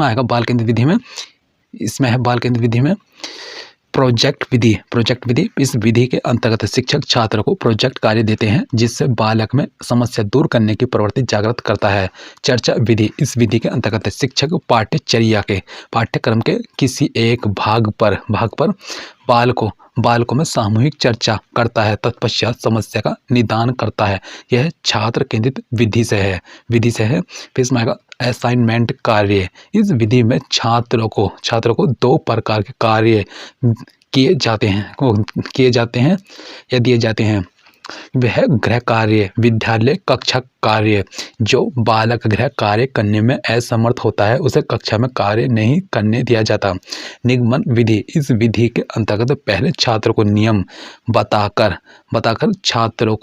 आएगा बाल केंद्रित विधि में, इसमें है बाल केंद्रित विधि में प्रोजेक्ट विधि। इस विधि के अंतर्गत शिक्षक छात्र को प्रोजेक्ट कार्य देते हैं जिससे बालक में समस्या दूर करने की प्रवृत्ति जागृत करता है। चर्चा विधि, इस विधि के अंतर्गत शिक्षक पाठ्यचर्या के पाठ्यक्रम के किसी एक भाग पर बालकों में सामूहिक चर्चा करता है, तत्पश्चात समस्या का निदान करता है। यह छात्र केंद्रित विधि से है। फिर इसमें आएगा असाइनमेंट कार्य। इस विधि में छात्रों को 2 प्रकार के कार्य किए जाते हैं या दिए जाते हैं। वह गृह कार्य, विद्यालय कक्षा कार्य। जो बालक गृह कार्य करने में असमर्थ होता है उसे कक्षा में कार्य नहीं करने दिया जाता। निगमन विधि, इस विधि के अंतर्गत पहले छात्र को नियम बताकर छात्रों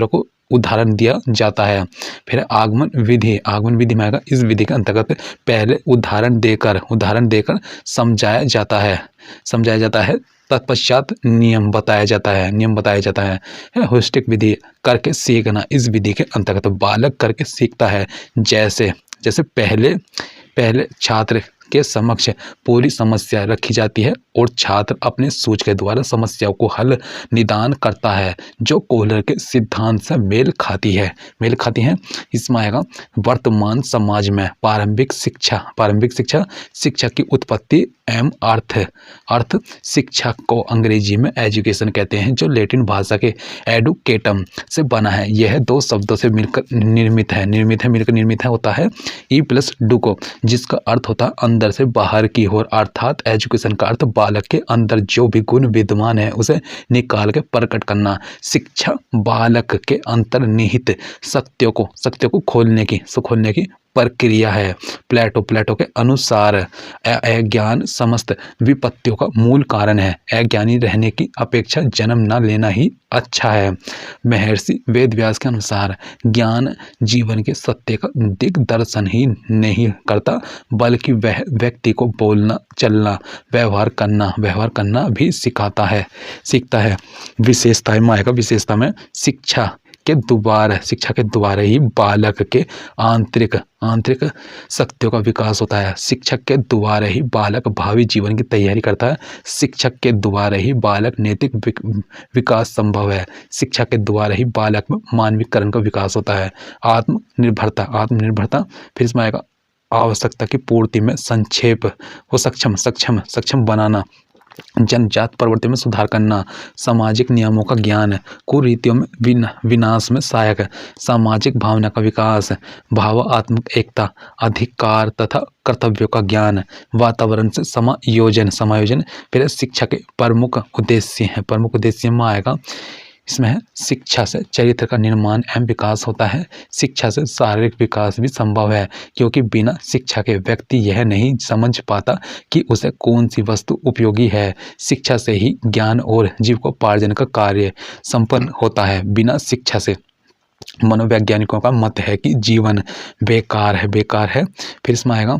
को उदाहरण दिया जाता है। फिर आगमन विधि में आएगा, इस विधि के अंतर्गत पहले उदाहरण देकर समझाया जाता है, तत्पश्चात नियम बताया जाता है। होस्टिक विधि, करके सीखना, इस विधि के अंतर्गत बालक करके सीखता है। जैसे पहले छात्र के समक्ष पूरी समस्या रखी जाती है और छात्र अपने सूझ के द्वारा समस्या को हल निदान करता है जो कोहलर के सिद्धांत से मेल खाती है। इसमें आएगा वर्तमान समाज में प्रारंभिक शिक्षा की उत्पत्ति एवं अर्थ शिक्षा को अंग्रेजी में एजुकेशन कहते हैं, जो लैटिन भाषा के एडुकेटम से बना है। यह 2 शब्दों से मिलकर निर्मित होता है ई प्लस डुको, जिसका अर्थ होता है अंदर से बाहर की ओर, अर्थात एजुकेशन का अर्थ बालक के अंदर जो भी गुण विद्यमान है उसे निकाल के प्रकट करना। शिक्षा बालक के अंतर्निहित सत्यों को खोलने की प्रक्रिया है। प्लेटो के अनुसार अज्ञान समस्त विपत्तियों का मूल कारण है। अज्ञानी रहने की अपेक्षा जन्म न लेना ही अच्छा है। महर्षि वेदव्यास के अनुसार ज्ञान जीवन के सत्य का दिग्दर्शन ही नहीं करता बल्कि वह व्यक्ति को बोलना, चलना, व्यवहार करना भी सीखता है। विशेषता में शिक्षा के द्वारा ही बालक के आंतरिक शक्तियों का विकास होता है। शिक्षक के द्वारा ही बालक भावी जीवन की तैयारी करता है। शिक्षक के द्वारा ही बालक नैतिक विकास संभव है। शिक्षा के द्वारा ही बालक में मानवीकरण का विकास होता है। आत्मनिर्भरता फिर इसमें आएगा आवश्यकता की पूर्ति में संक्षेप को सक्षम बनाना, जनजात प्रवृत्ति में सुधार करना, सामाजिक नियमों का ज्ञान, कुरीतियों में विनाश में सहायक, सामाजिक भावना का विकास, भावात्मक एकता, अधिकार तथा कर्तव्यों का ज्ञान, वातावरण से समायोजन। फिर शिक्षा के प्रमुख उद्देश्य में आएगा, इसमें है शिक्षा से चरित्र का निर्माण एवं विकास होता है। शिक्षा से शारीरिक विकास भी संभव है, क्योंकि बिना शिक्षा के व्यक्ति यह नहीं समझ पाता कि उसे कौन सी वस्तु उपयोगी है। शिक्षा से ही ज्ञान और जीविकोपार्जन का कार्य संपन्न होता है। बिना शिक्षा से मनोवैज्ञानिकों का मत है कि जीवन बेकार है। फिर इसमें आएगा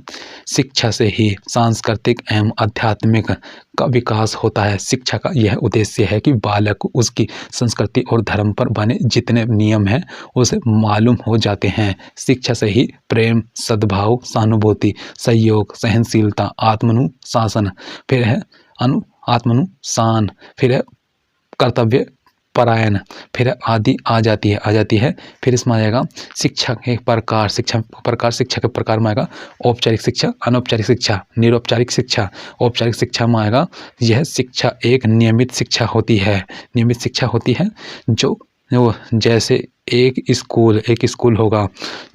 शिक्षा से ही सांस्कृतिक एवं आध्यात्मिक का विकास होता है। शिक्षा का यह उद्देश्य है कि बालक को उसकी संस्कृति और धर्म पर बने जितने नियम हैं उसे मालूम हो जाते हैं। शिक्षा से ही प्रेम, सद्भाव, सहानुभूति, सहयोग, सहनशीलता, आत्मानुशासन, फिर है आत्मानुशासन, फिर है कर्तव्य परायण, फिर आदि आ जाती है। फिर इसमें आएगा शिक्षा के प्रकार में आएगा औपचारिक शिक्षा, अनौपचारिक शिक्षा, निरौपचारिक शिक्षा। औपचारिक शिक्षा में आएगा यह शिक्षा एक नियमित शिक्षा होती है जो जैसे एक स्कूल होगा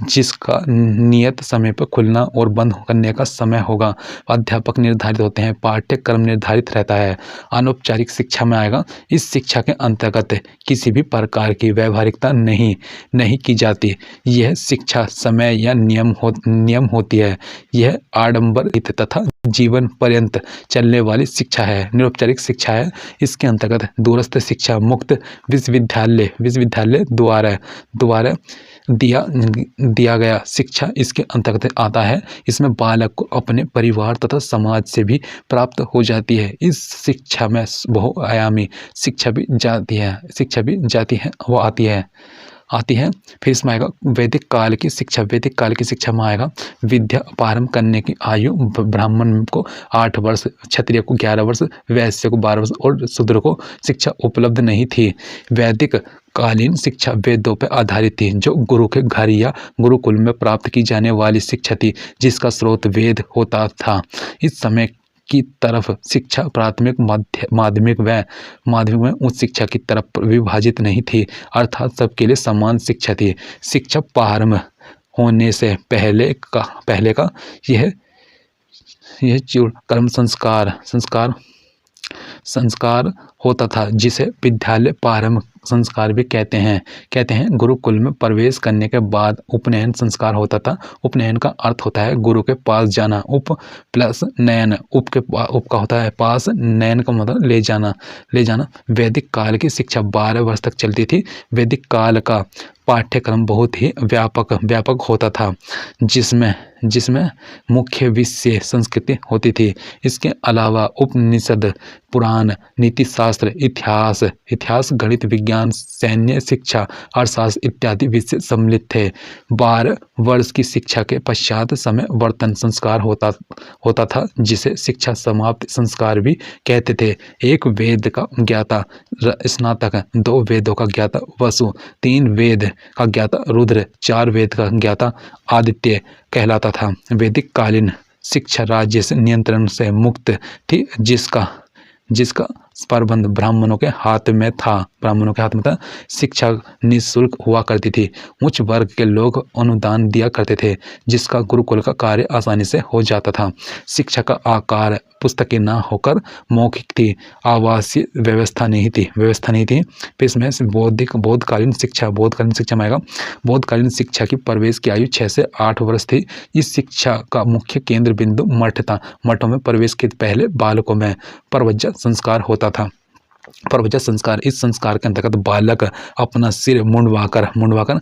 जिसका नियत समय पर खुलना और बंद करने का समय होगा। अध्यापक निर्धारित होते हैं, पाठ्यक्रम निर्धारित रहता है। अनौपचारिक शिक्षा में आएगा इस शिक्षा के अंतर्गत किसी भी प्रकार की व्यवहारिकता नहीं की जाती। यह शिक्षा समय या नियम होती है। यह आडंबर तथा जीवन पर्यंत चलने वाली शिक्षा है। निरौपचारिक शिक्षा है, इसके अंतर्गत दूरस्थ शिक्षा मुक्त विश्वविद्यालय द्वारा दिया गया शिक्षा इसके अंतर्गत आता है। इसमें बालक को अपने परिवार तथा समाज से भी प्राप्त हो जाती है। इस शिक्षा में बहुआयामी शिक्षा भी जाती है वो आती है। आती है। फिर इसमें आएगा वैदिक काल की शिक्षा। वैदिक काल की शिक्षा में आएगा विद्या प्रारंभ करने की आयु ब्राह्मण को 8 वर्ष, क्षत्रिय को 11 वर्ष, वैश्य को 12 वर्ष और शूद्र को शिक्षा उपलब्ध नहीं थी। वैदिक कालीन शिक्षा वेदों पर आधारित थी, जो गुरु के घर या गुरुकुल में प्राप्त की जाने वाली शिक्षा थी, जिसका स्रोत वेद होता था। इस समय की तरफ शिक्षा प्राथमिक, माध्यमिक व उच्च शिक्षा की तरफ विभाजित नहीं थी, अर्थात सबके लिए समान शिक्षा थी। शिक्षा प्रारंभ होने से पहले का यह कर्म संस्कार होता था, जिसे विद्यालय प्रारंभ संस्कार भी कहते हैं। गुरुकुल में प्रवेश करने के बाद उपनयन संस्कार होता था। उपनयन का अर्थ होता है गुरु के पास जाना। उप प्लस नयन, उप का होता है पास, नयन का मतलब ले जाना। वैदिक काल की शिक्षा 12 वर्ष तक चलती थी। वैदिक काल का पाठ्यक्रम बहुत ही व्यापक होता था, जिसमें मुख्य विषय संस्कृति होती थी। इसके अलावा उपनिषद, पुराण, नीति शास्त्र, इतिहास, गणित, विज्ञान, सैन्य शिक्षा, अर्थशास्त्र इत्यादि विषय सम्मिलित थे। 12 वर्ष की शिक्षा के पश्चात समावर्तन संस्कार होता था, जिसे शिक्षा समाप्ति संस्कार भी कहते थे। 1 वेद का ज्ञाता स्नातक, 2 वेदों का ज्ञाता वसु, 3 वेद का ज्ञाता रुद्र, 4 वेद का ज्ञाता आदित्य कहलाता था। वैदिक कालीन शिक्षा राज्य से नियंत्रण से मुक्त थी, जिसका प्रबंध ब्राह्मणों के हाथ में था। शिक्षा निःशुल्क हुआ करती थी। उच्च वर्ग के लोग अनुदान दिया करते थे, जिसका गुरुकुल का कार्य आसानी से हो जाता था। शिक्षा का आकार पुस्तकें न होकर मौखिक थी। आवासीय व्यवस्था नहीं थी। फिर इसमें बौद्धकालीन शिक्षा में आएगा। बौद्धकालीन शिक्षा की प्रवेश की आयु 6 से 8 वर्ष थी। इस शिक्षा का मुख्य केंद्र बिंदु मठ था। मठों में प्रवेश के पहले बालकों में प्रवज्जा संस्कार होता था। प्रवज्जा संस्कार, इस संस्कार के अंतर्गत बालक अपना सिर मुंडवाकर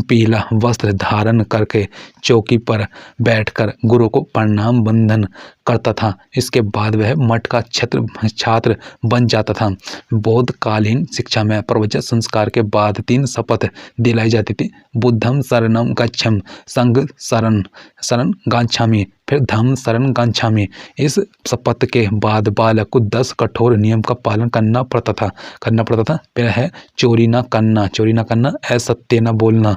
पीला वस्त्र धारण करके चौकी पर बैठकर गुरु को प्रणाम बंधन करता था। इसके बाद वह मठ का छात्र बन जाता था। बौद्धकालीन शिक्षा में प्रवज्जा संस्कार के बाद 3 शपथ दिलाई जाती थी। बुद्धम शरणम गच्छम, संघ शरण गच्छामि, फिर धम्म शरण गच्छामि। इस शपथ के बाद बालक को 10 कठोर नियम का पालन करना पड़ता था। फिर है चोरी न करना, असत्य न बोलना,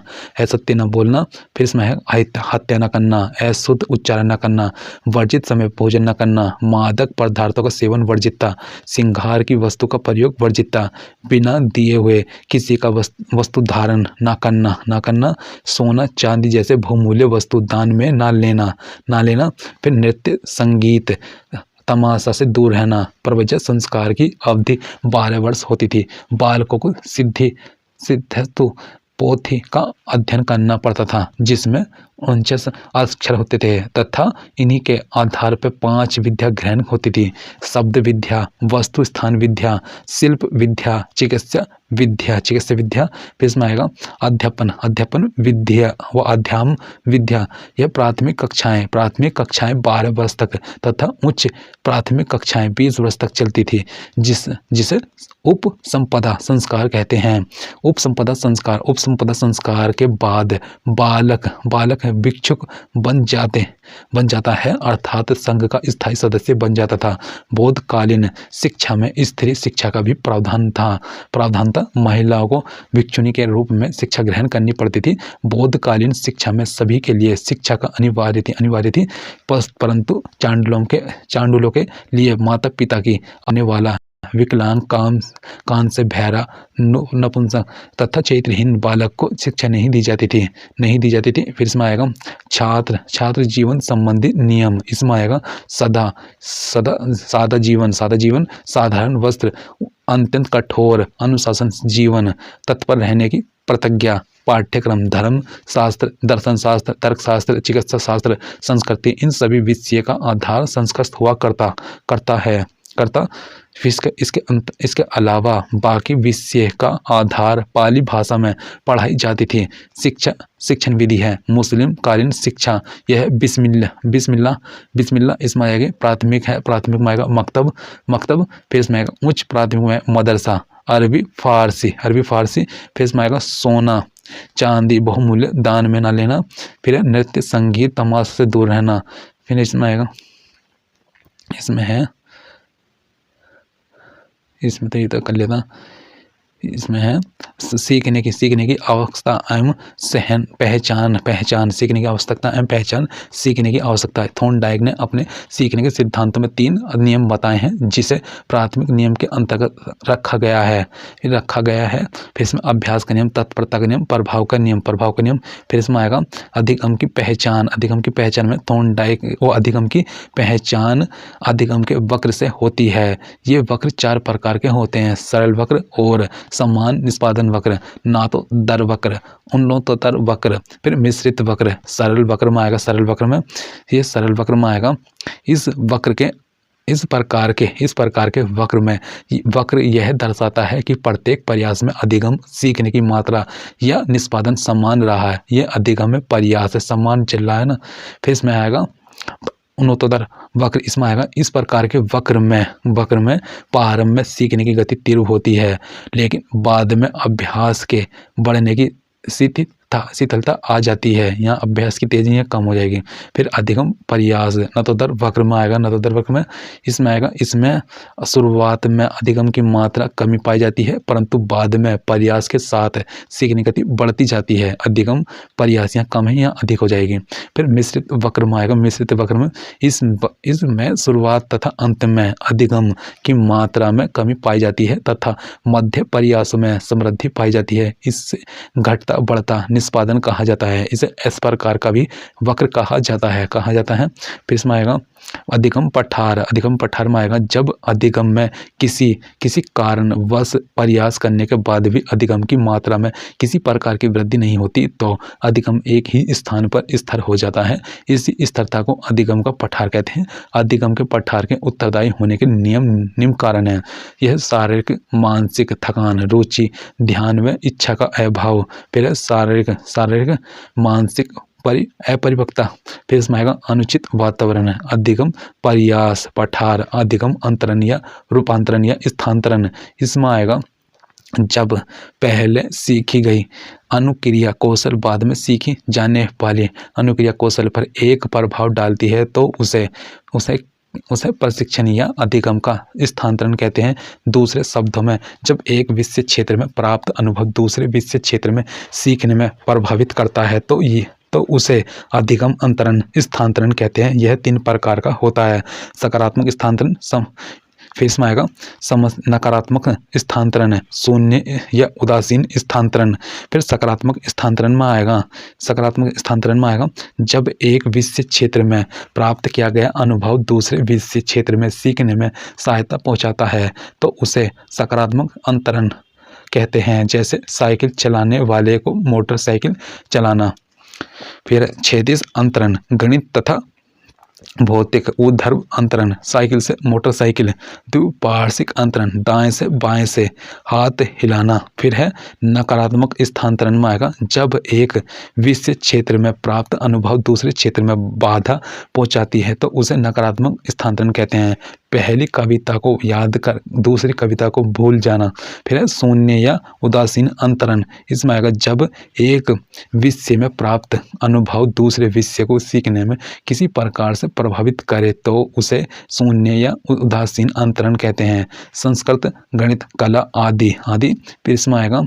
फिर इसमें है हत्या न करना, अशुद्ध उच्चारण न करना, वर्जित समय भोजन न करना, मादक पदार्थों का सेवन वर्जितता, श्रृंगार की वस्तु का प्रयोग वर्जितता, बिना दिए हुए किसी का वस्तु धारण न करना, सोना चांदी जैसे बहुमूल्य वस्तु दान में ना लेना, फिर नृत्य संगीत तमाशा से दूर रहना। प्रवज्जा संस्कार की अवधि 12 वर्ष होती थी। बालकों को सिद्धस्तु पोथी का अध्ययन करना पड़ता था, जिसमें 49 अक्षर होते थे तथा इन्हीं के आधार पर 5 विद्या ग्रहण होती थी। शब्द विद्या, वस्तु स्थान विद्या, शिल्प विद्या, चिकित्सा विद्या। फिर इसमें आएगा अध्यापन विद्या व अध्याम विद्या। यह प्राथमिक कक्षाएं 12 वर्ष तक तथा उच्च प्राथमिक कक्षाएं 20 वर्ष तक चलती थी, जिसे उप संपदा संस्कार कहते हैं। उप संपदा संस्कार के बाद बालक भिक्षुक बन जाता है, अर्थात संघ का स्थायी सदस्य बन जाता था। बौद्धकालीन शिक्षा में स्त्री शिक्षा का भी प्रावधान था। महिलाओं को भिक्षुणी के रूप में शिक्षा ग्रहण करनी पड़ती थी। बौद्धकालीन शिक्षा में सभी के लिए शिक्षा का अनिवार्य थी, परंतु चांडुलों के लिए माता पिता की आने वाला विकलांग, कान से बहरा, नपुंसक तथा चैत्रहीन बालक को शिक्षा नहीं दी जाती थी। फिर इसमें आएगा छात्र जीवन संबंधी नियम। इसमें आएगा सादा जीवन, साधारण वस्त्र, अत्यंत कठोर अनुशासन जीवन, तत्पर रहने की प्रतिज्ञा, पाठ्यक्रम, धर्म शास्त्र, दर्शन शास्त्र, तर्कशास्त्र, चिकित्सा शास्त्र, संस्कृति, इन सभी विषय का आधार संस्कृत हुआ करता है। इसके अलावा बाकी विषय का आधार पाली भाषा में पढ़ाई जाती थी। शिक्षण विधि है मुस्लिम कालीन शिक्षा, यह बिस्मिल्लाह इसमें आएगा। प्राथमिक में आएगा मकतब, फिर इसमें आएगा उच्च प्राथमिक में मदरसा, अरबी फारसी। फिर इसमें आएगा सोना चांदी बहुमूल्य दान में ना लेना। फिर है नृत्य संगीत तमाशा से दूर रहना। फिर इसमें आएगा, इसमें तो ये तो कर लेता। इसमें है सीखने की आवश्यकता एवं पहचान सीखने की आवश्यकता एवं पहचान सीखने की आवश्यकता है। थॉर्नडाइक ने अपने सीखने के सिद्धांतों में 3 नियम बताए हैं, जिसे प्राथमिक नियम के अंतर्गत रखा गया है। फिर इसमें अभ्यास का नियम, तत्परता का नियम, प्रभाव का नियम। फिर इसमें आएगा अधिगम की पहचान में थॉर्नडाइक वो अधिगम की पहचान अधिगम के वक्र से होती है। ये वक्र 4 प्रकार के होते हैं, सरल वक्र और समान निष्पादन वक्र, ना तो दर वक्र, उन्नतोत्तर वक्र, फिर मिश्रित वक्र। सरल वक्र में आएगा इस प्रकार के वक्र यह दर्शाता है कि प्रत्येक प्रयास में अधिगम सीखने की मात्रा या निष्पादन समान रहा है। यह अधिगम में प्रयास समान चल रहा है ना। फिर इसमें आएगा उन्नतोत्तर वक्र। इसमें आएगा इस प्रकार के वक्र में प्रारंभ में सीखने की गति तीव्र होती है, लेकिन बाद में अभ्यास के बढ़ने की शीतलता आ जाती है। यहाँ अभ्यास की तेजी यहाँ कम हो जाएगी। फिर अधिगम प्रयास नतोदर वक्र में आएगा। इसमें शुरुआत में अधिगम की मात्रा कमी पाई जाती है, परंतु बाद में प्रयास के साथ सीखने की गति बढ़ती जाती है। अधिगम प्रयास यहाँ कम है, यहाँ अधिक हो जाएगी। फिर मिश्रित वक्र में आएगा। इसमें शुरुआत तथा अंत में अधिगम की मात्रा में कमी पाई जाती है तथा मध्य प्रयासों में समृद्धि पाई जाती है। इससे घटता बढ़ता निष्पादन कहा जाता है। इसे इस प्रकार का भी वक्र कहा जाता है। फिर इसमें आएगा अधिगम पठार में आएगा जब अधिगम में किसी कारणवश प्रयास करने के बाद भी अधिगम की मात्रा में किसी प्रकार की वृद्धि नहीं होती तो अधिगम एक ही स्थान पर स्थिर हो जाता है। इस स्थिरता को अधिगम का पठार कहते हैं। अधिगम के पठार के उत्तरदायी होने के निम्न कारण है। यह शारीरिक मानसिक थकान, रुचि, ध्यान व इच्छा का अभाव, फिर शारीरिक मानसिक अपरिपक्वता, फिर इसमें आएगा अनुचित वातावरण, अधिगम प्रयास पठार, अधिगम अंतरण या रूपांतरण या स्थानांतरण। इसमें आएगा जब पहले सीखी गई अनुक्रिया कौशल बाद में सीखी जाने वाली अनुक्रिया कौशल पर एक प्रभाव डालती है तो उसे प्रशिक्षण या अधिगम का स्थानांतरण कहते हैं। दूसरे शब्दों में जब एक विशेष क्षेत्र में प्राप्त अनुभव दूसरे विशेष क्षेत्र में सीखने में प्रभावित करता है तो उसे अधिगम अंतरण स्थानांतरण कहते हैं। यह 3 प्रकार का होता है, सकारात्मक स्थानांतरण, फिर इसमें आएगा नकारात्मक स्थानांतरण, शून्य या उदासीन स्थानांतरण। फिर सकारात्मक स्थानांतरण में आएगा जब एक विशेष क्षेत्र में प्राप्त किया गया अनुभव दूसरे विशेष क्षेत्र में सीखने में सहायता पहुंचाता है तो उसे सकारात्मक अंतरण कहते हैं। जैसे साइकिल चलाने वाले को मोटरसाइकिल चलाना। फिर क्षैतिज अंतरण, गणित तथा भौतिक ऊर्ध्व अंतरण, साइकिल से मोटरसाइकिल। द्विपार्श्विक अंतरण, दाएं से बाएं से हाथ हिलाना। फिर है नकारात्मक स्थानांतरण में आएगा जब एक विशेष क्षेत्र में प्राप्त अनुभव दूसरे क्षेत्र में बाधा पहुंचाती है तो उसे नकारात्मक स्थानांतरण कहते हैं। पहली कविता को याद कर दूसरी कविता को भूल जाना। फिर है शून्य या उदासीन अंतरण। इसमें आएगा जब एक विषय में प्राप्त अनुभव दूसरे विषय को सीखने में किसी प्रकार से प्रभावित करे तो उसे शून्य या उदासीन अंतरण कहते हैं। संस्कृत, गणित, कला आदि। फिर इसमें आएगा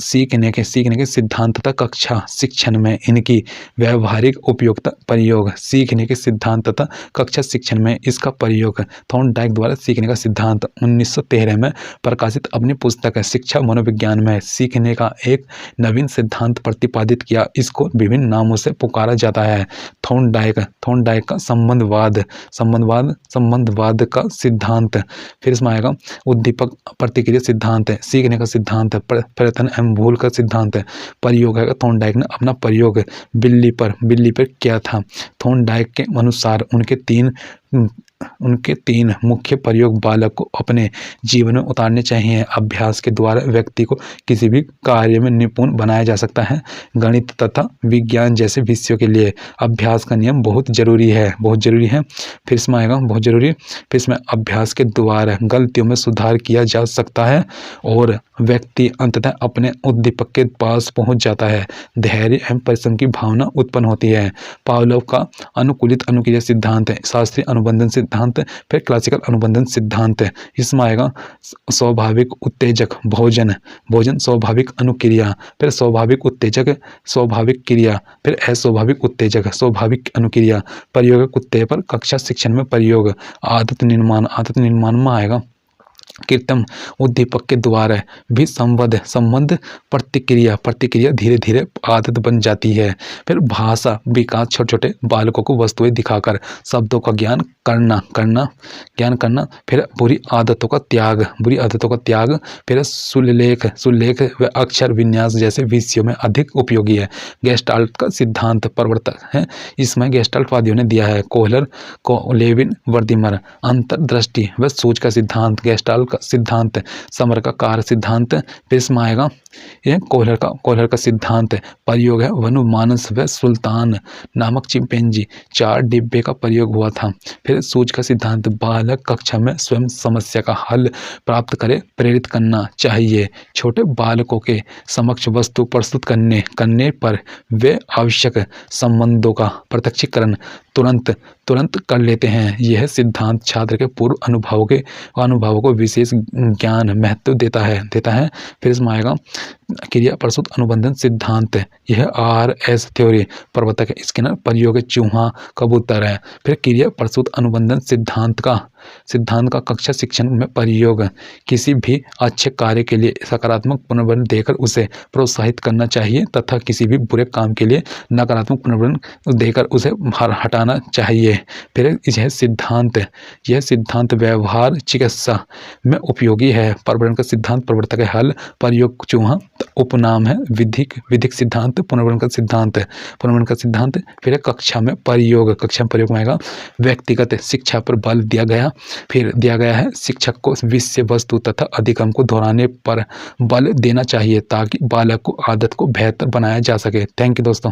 सीखने के सिद्धांत तथा कक्षा शिक्षण में इनकी व्यवहारिक उपयोगिता प्रयोग। सीखने के सिद्धांत तथा कक्षा शिक्षण में इसका प्रयोग। थॉर्नडाइक द्वारा सीखने का सिद्धांत 1913 में प्रकाशित अपनी पुस्तक शिक्षा मनोविज्ञान में सीखने का एक नवीन सिद्धांत प्रतिपादित किया। इसको विभिन्न नामों से पुकारा जाता है। थॉर्नडाइक का संबंधवाद का सिद्धांत। फिर इसमें आएगा उद्दीपक प्रतिक्रिया सिद्धांत, सीखने का सिद्धांत, प्रयत्न एवं भूल का सिद्धांत। प्रयोग है थॉर्नडाइक ने अपना प्रयोग बिल्ली पर किया था। थॉर्नडाइक के अनुसार उनके 3 उनके 3 मुख्य प्रयोग बालक को अपने जीवन में उतारने चाहिए। अभ्यास के द्वारा व्यक्ति को किसी भी कार्य में निपुण बनाया जा सकता है। गणित तथा विज्ञान जैसे विषयों के लिए अभ्यास का नियम बहुत जरूरी है, बहुत जरूरी है। फिर इसमें आएगा बहुत जरूरी। फिर इसमें अभ्यास के द्वारा गलतियों में सुधार किया जा सकता है और व्यक्ति अंततः अपने उद्दीपक के पास पहुंच जाता है। धैर्य एवं परिश्रम की भावना उत्पन्न होती है। पावलोव का अनुकूलित अनुक्रिया सिद्धांत है, शास्त्रीय अनुबंधन सिद्धांत, फिर क्लासिकल अनुबंधन सिद्धांत। इसमें आएगा स्वाभाविक उत्तेजक भोजन, भोजन स्वाभाविक अनुक्रिया, फिर स्वाभाविक उत्तेजक स्वाभाविक क्रिया, फिर अस्वाभाविक उत्तेजक स्वाभाविक अनुक्रिया, प्रयोगक उत्तेजक कक्षा शिक्षण में प्रयोग, आदत निर्माण, आदत निर्माण में आएगा कृत्रिम उद्दीपक के द्वारा भी संबंध प्रतिक्रिया, प्रतिक्रिया धीरे धीरे आदत बन जाती है। फिर भाषा विकास, छोटे छोटे बालकों को वस्तुएं दिखाकर शब्दों का ज्ञान करना। फिर बुरी आदतों का त्याग, फिर सुलेख व अक्षर विन्यास जैसे विषयों में अधिक उपयोगी है। गेस्टाल्ट का सिद्धांत प्रवर्तक है, इसमें गेस्टाल्टवादियों ने दिया है कोहलर, लेविन, वर्दीमर। अंतर्दृष्टि व सोच का सिद्धांत गेस्टाल्ट का सिद्धांत, समर का कार्य सिद्धांत। फिर इसमें आएगा यह कोहलर का सिद्धांत प्रयोग है। वनुमानस व सुल्तान नामक चिंपैंजी 4 डिब्बे का प्रयोग हुआ था। फिर सूझ का सिद्धांत बालक कक्षा में स्वयं समस्या का हल प्राप्त करे, प्रेरित करना चाहिए। छोटे बालकों के समक्ष वस्तु प्रस्तुत करने पर वे आवश्यक संबंधों का प्रत्यक्षीकरण तुरंत कर लेते हैं। यह सिद्धांत छात्र के पूर्व अनुभवों को विशेष ज्ञान महत्व देता है। फिर इसमें आएगा क्रिया प्रस्तुत अनुबंधन सिद्धांत, यह RS थ्योरी प्रवर्तक है। इसके ना प्रयोग चूहा कबूतर है। फिर क्रिया प्रस्तुत अनुबंधन सिद्धांत का कक्षा शिक्षण में प्रयोग, किसी भी अच्छे कार्य के लिए सकारात्मक पुनर्बल देकर उसे प्रोत्साहित करना चाहिए तथा किसी भी बुरे काम के लिए नकारात्मक पुनर्बल देकर उसे हटाना चाहिए। फिर यह सिद्धांत व्यवहार चिकित्सा में उपयोगी है। पुनर्बल का सिद्धांत प्रवर्तक है हल, प्रयोग चूहा, उपनाम है विधिक सिद्धांत, पुनर्बल का सिद्धांत। फिर कक्षा में प्रयोग में आएगा व्यक्तिगत शिक्षा पर बल दिया गया है। शिक्षक को विषय वस्तु तथा अधिगम को दोहराने पर बल देना चाहिए ताकि बालक को आदत को बेहतर बनाया जा सके। थैंक यू दोस्तों।